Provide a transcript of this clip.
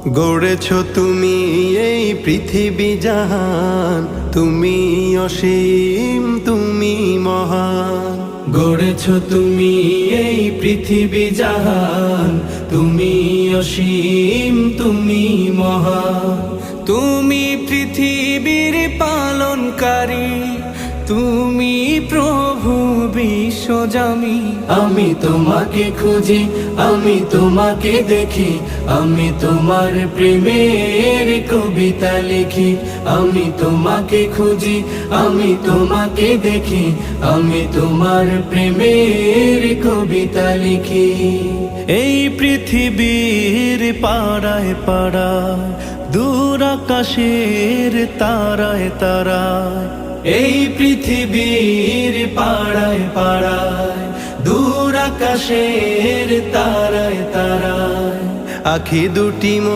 গড়েছ তুমি এই পৃথিবী জাহান, তুমি অসীম তুমি মহান। গড়েছ তুমি এই পৃথিবী জাহান, তুমি অসীম তুমি মহান। তুমি পৃথিবীর পালনকারী, তুমি প্রভু বিশ্বজামি। আমি তোমাকে খুঁজি, আমি তোমাকে দেখি, আমি তোমার প্রেমের কবিতা লিখি। আমি তোমাকে খুঁজি, আমি তোমাকে দেখি, আমি তোমার প্রেমের কবিতা লিখি। এই পৃথিবীর পাড়ায় পাড়ায়, দূর আকাশের তারায় তারায়, এই পৃথিবীর পাড়ায় পাড়ায়, দূর আকাশের তারায় তারায়, আখি দুটি